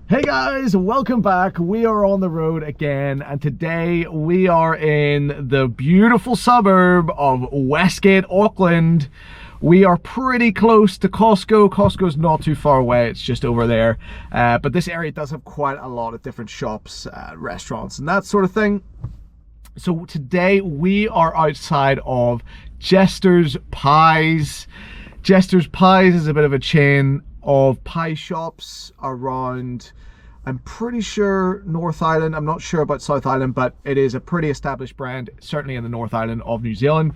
Hey guys, welcome back. We are on the road again, and today we are in the beautiful suburb of Westgate, Auckland. We are pretty close to Costco. Costco's not too far away, it's just over there. But this area does have quite a lot of different shops, restaurants, and that sort of thing. So today we are outside of Jesters Pies. Jesters Pies is a bit of a chain of pie shops around, I'm pretty sure, North Island. I'm not sure about South Island, but it is a pretty established brand, certainly in the North Island of New Zealand.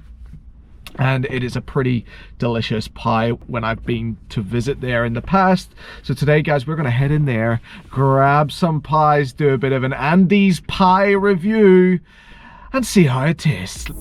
And it is a pretty delicious pie when I've been to visit there in the past. So today, guys, we're going to head in there, grab some pies, do a bit of an Andy's pie review, and see how it tastes.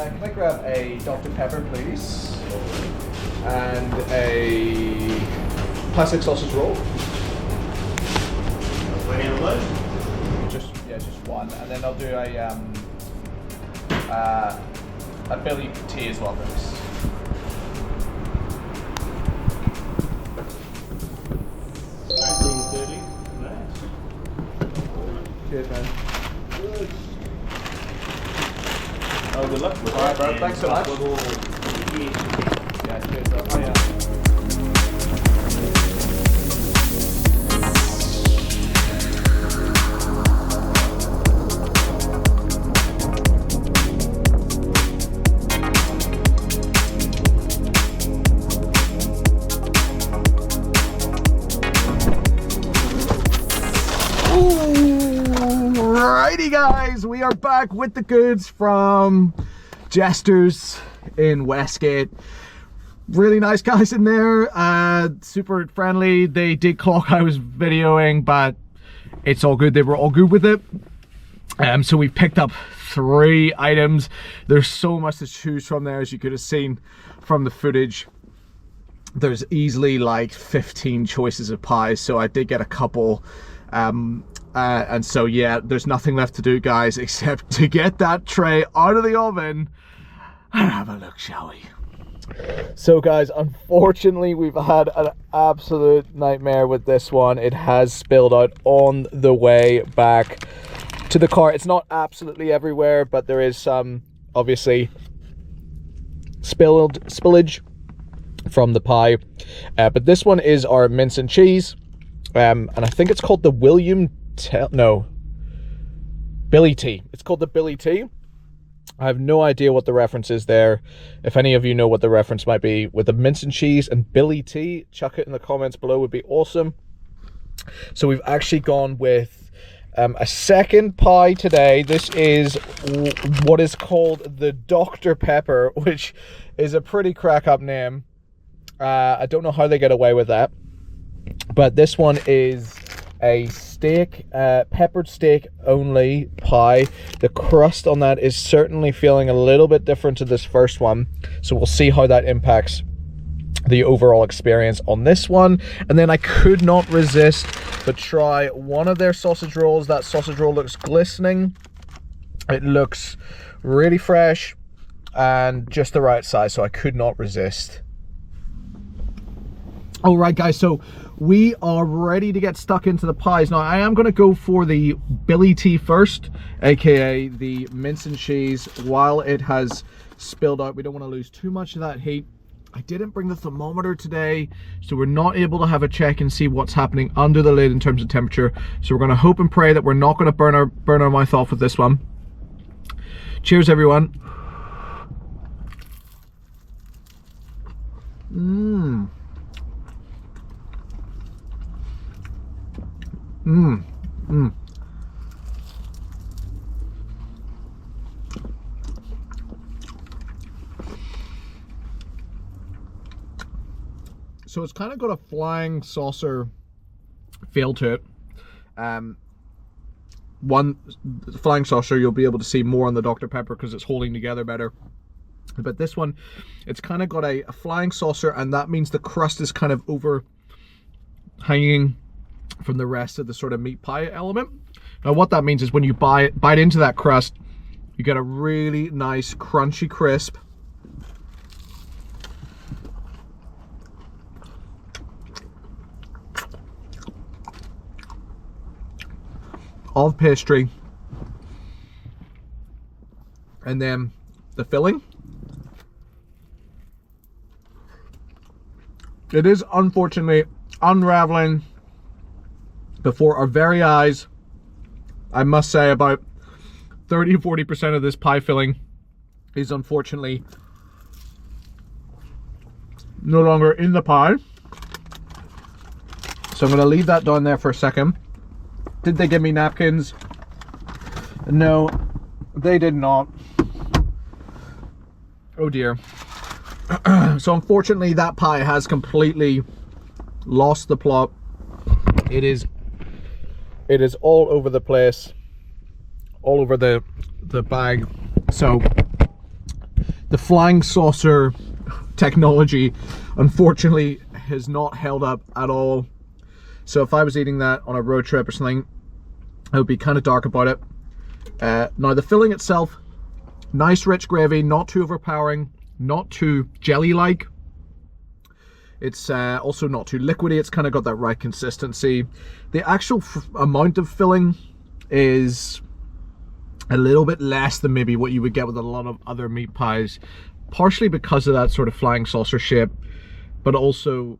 Can I grab a Dr. Pepper, please? And a classic sausage roll. Any of those? Just one. And then I'll do a Billy tea as well, please. Cheers, man. Good. Oh, good luck with Alright, that. bro. Thanks so much. Yeah, cheers, bro. Oh, yeah. Alrighty guys, we are back with the goods from Jesters in Westgate. Really nice guys in there, super friendly. They did clock I was videoing, but it's all good. They were all good with it. So we picked up 3 items. There's so much to choose from there, as you could have seen from the footage. There's easily like 15 choices of pies, so I did get a couple. And so yeah, there's nothing left to do, guys, except to get that tray out of the oven and have a look, shall we? So guys, unfortunately we've had an absolute nightmare with this one. It has spilled out on the way back to the car. It's not absolutely everywhere, but there is some, obviously, spillage from the pie. But this one is our mince and cheese. And I think it's called the Billy tea. It's called the Billy tea. I have no idea what the reference is there. If any of you know what the reference might be with the mince and cheese and Billy tea, chuck it in the comments below, would be awesome. So we've actually gone with a second pie today. This is what is called the Dr. Pepper, which is a pretty crack up name. I don't know how they get away with that. But this one is a steak, peppered steak only pie. The crust on that is certainly feeling a little bit different to this first one. So we'll see how that impacts the overall experience on this one. And then I could not resist but try one of their sausage rolls. That sausage roll looks glistening. It looks really fresh and just the right size, so I could not resist. All right, guys, so we are ready to get stuck into the pies. Now, I am going to go for the Billy tea first, aka the mince and cheese, while it has spilled out. We don't want to lose too much of that heat. I didn't bring the thermometer today, so we're not able to have a check and see what's happening under the lid in terms of temperature. So we're going to hope and pray that we're not going to burn our mouth off with this one. Cheers, everyone. Mmm. Mmm. Mmm. So it's kind of got a flying saucer feel to it. One flying saucer, you'll be able to see more on the Dr. Pepper because it's holding together better. But this one, it's kind of got a flying saucer, and that means the crust is kind of overhanging from the rest of the sort of meat pie element. Now what that means is when you bite into that crust, you get a really nice crunchy crisp. Of pastry, and then the filling. It is unfortunately unraveling before our very eyes. I must say about 30-40% of this pie filling is unfortunately no longer in the pie. So I'm going to leave that down there for a second. Did they give me napkins? No, they did not. Oh dear. So unfortunately that pie has completely lost the plot. It is all over the place, all over the bag. So the flying saucer technology unfortunately has not held up at all. So if I was eating that on a road trip or something, I would be kind of dark about it. Now the filling itself, nice rich gravy, not too overpowering, not too jelly-like. It's also not too liquidy. It's kind of got that right consistency. The actual amount of filling is a little bit less than maybe what you would get with a lot of other meat pies, partially because of that sort of flying saucer shape, but also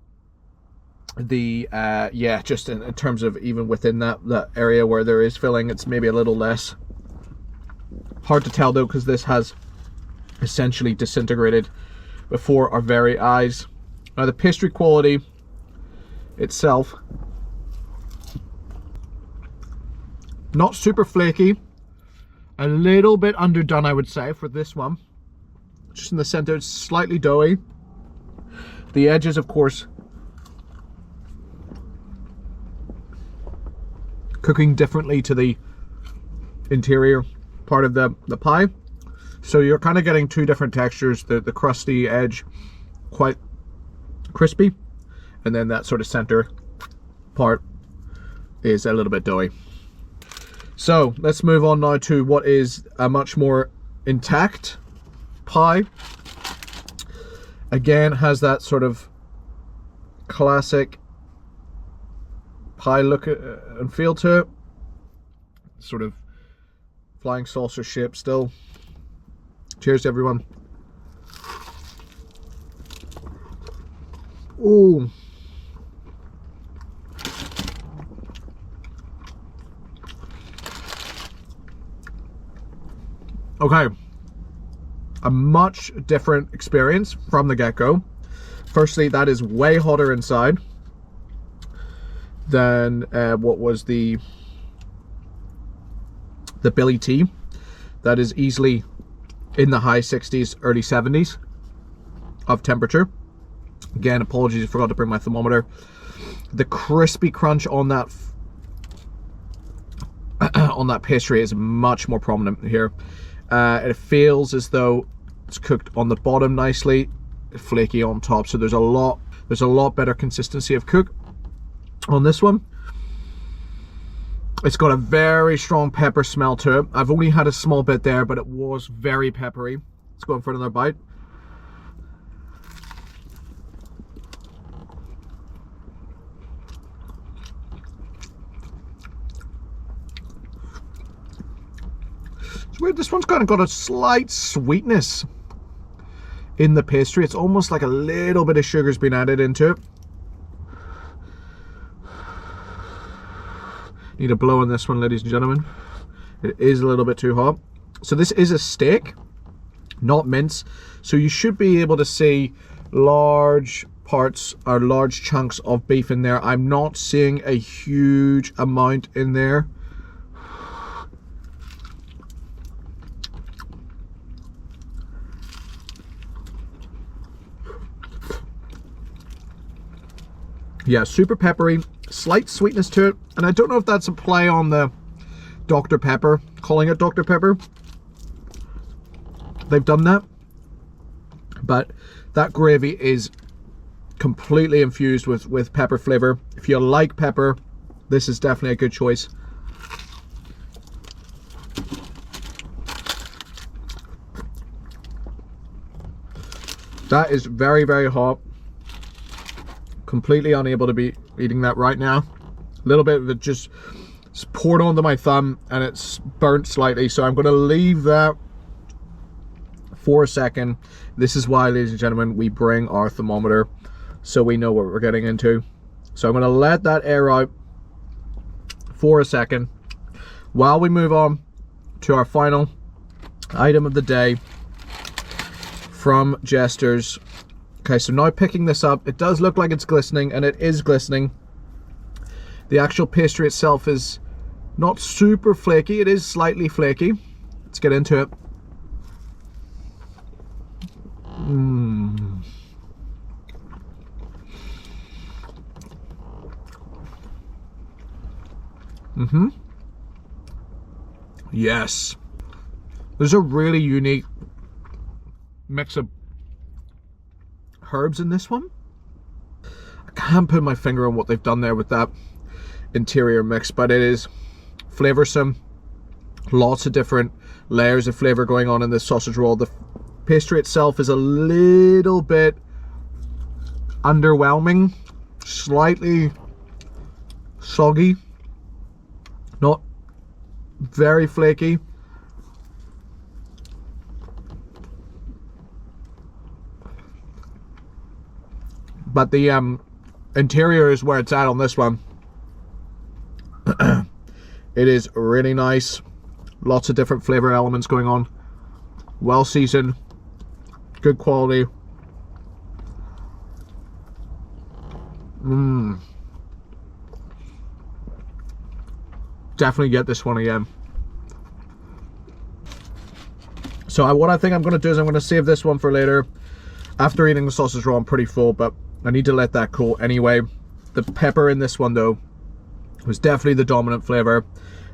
the yeah, just in terms of even within that area where there is filling, it's maybe a little less. Hard to tell though, because this has essentially disintegrated before our very eyes. Now the pastry quality itself, not super flaky, a little bit underdone I would say for this one. Just in the center, it's slightly doughy. The edges, of course, cooking differently to the interior part of the pie. So you're kind of getting two different textures, the crusty edge, quite crispy, and then that sort of center part is a little bit doughy. So let's move on now to what is a much more intact pie. Again, has that sort of classic pie look and feel to it. Sort of flying saucer shape still. Cheers to everyone. Ooh. Okay. A much different experience from the get-go. Firstly, that is way hotter inside than what was the Billy T. That is easily in the high 60s, early 70s of temperature. Again, apologies, I forgot to bring my thermometer. The crispy crunch on that on that pastry is much more prominent here. It feels as though it's cooked on the bottom nicely, flaky on top. So there's a lot better consistency of cook on this one. It's got a very strong pepper smell to it. I've only had a small bit there, but it was very peppery. Let's go in for another bite. It's weird, this one's kind of got a slight sweetness in the pastry. It's almost like a little bit of sugar's been added into it. Need a blow on this one, ladies and gentlemen. It is a little bit too hot. So this is a steak, not mince. So you should be able to see large parts or large chunks of beef in there. I'm not seeing a huge amount in there. Yeah, super peppery, slight sweetness to it. And I don't know if that's a play on the Dr. Pepper, calling it Dr. Pepper. They've done that. But that gravy is completely infused with pepper flavor. If you like pepper, this is definitely a good choice. That is very, very hot. Completely unable to be eating that right now. A little bit of it just poured onto my thumb and it's burnt slightly, so I'm going to leave that for a second. This is why, ladies and gentlemen, we bring our thermometer so we know what we're getting into. So I'm going to let that air out for a second while we move on to our final item of the day from Jesters. Okay, so now picking this up, it does look like it's glistening, and it is glistening. The actual pastry itself is not super flaky, it is slightly flaky. Let's get into it. Yes. There's a really unique mix of herbs in this one. I can't put my finger on what they've done there with that interior mix, but it is flavorsome. Lots of different layers of flavor going on in this sausage roll. The pastry itself is a little bit underwhelming, slightly soggy, not very flaky. But the interior is where it's at on this one. It is really nice. Lots of different flavor elements going on. Well seasoned. Good quality. Definitely get this one again. So what I think I'm going to do is I'm going to save this one for later. After eating the sausage roll, I'm pretty full, but I need to let that cool anyway. The pepper in this one, though, was definitely the dominant flavor.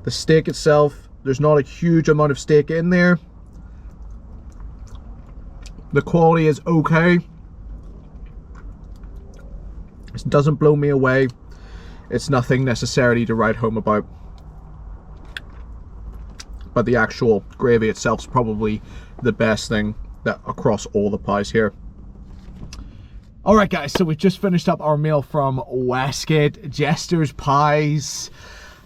The steak itself, there's not a huge amount of steak in there. The quality is okay. It doesn't blow me away. It's nothing necessarily to write home about. But the actual gravy itself is probably the best thing that across all the pies here. Alright guys, so we've just finished up our meal from Westgate, Jesters Pies.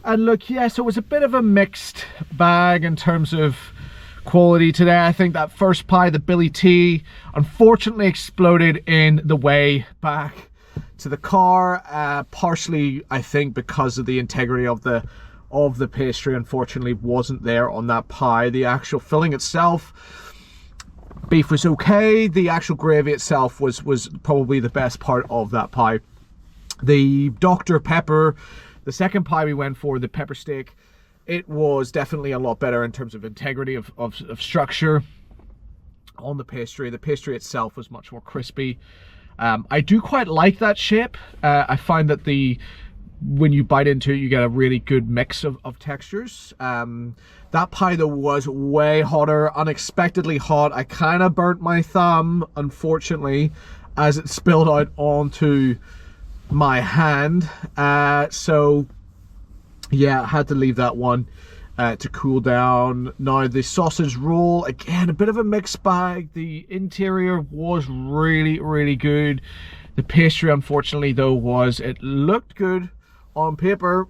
And look, yeah, so it was a bit of a mixed bag in terms of quality today. I think that first pie, the Billy T, unfortunately exploded in the way back to the car. Partially, I think, because of the integrity of the pastry, unfortunately, wasn't there on that pie. The actual filling itself, beef was okay. The actual gravy itself was probably the best part of that pie. The Dr. Pepper, the second pie we went for, the pepper steak, it was definitely a lot better in terms of integrity of structure on the pastry. The pastry itself was much more crispy. I do quite like that shape. I find that when you bite into it, you get a really good mix of textures. That pie though was way hotter, unexpectedly hot. I kind of burnt my thumb, unfortunately, as it spilled out onto my hand. So yeah, I had to leave that one to cool down. Now the sausage roll, again, a bit of a mixed bag. The interior was really, really good. The pastry, unfortunately, though, it looked good on paper.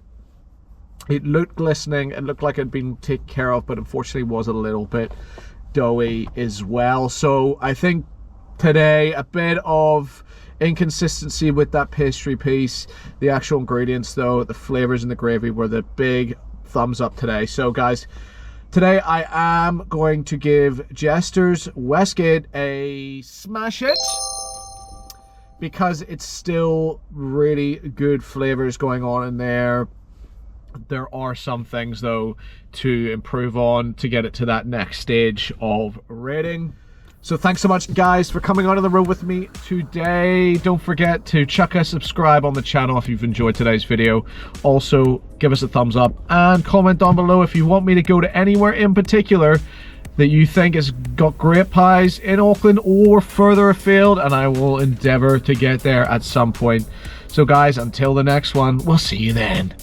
It looked glistening. It looked like it had been taken care of, but unfortunately was a little bit doughy as well. So I think today a bit of inconsistency with that pastry piece. The actual ingredients, though, the flavors and the gravy were the big thumbs up today. So guys, today I am going to give Jesters Westgate a smash it, because it's still really good flavors going on in there. There are some things though to improve on to get it to that next stage of rating. So thanks so much, guys, for coming on the road with me today. Don't forget to chuck a subscribe on the channel if you've enjoyed today's video. Also, give us a thumbs up and comment down below if you want me to go to anywhere in particular that you think has got great pies in Auckland or further afield, and I will endeavor to get there at some point. So guys, until the next one, we'll see you then.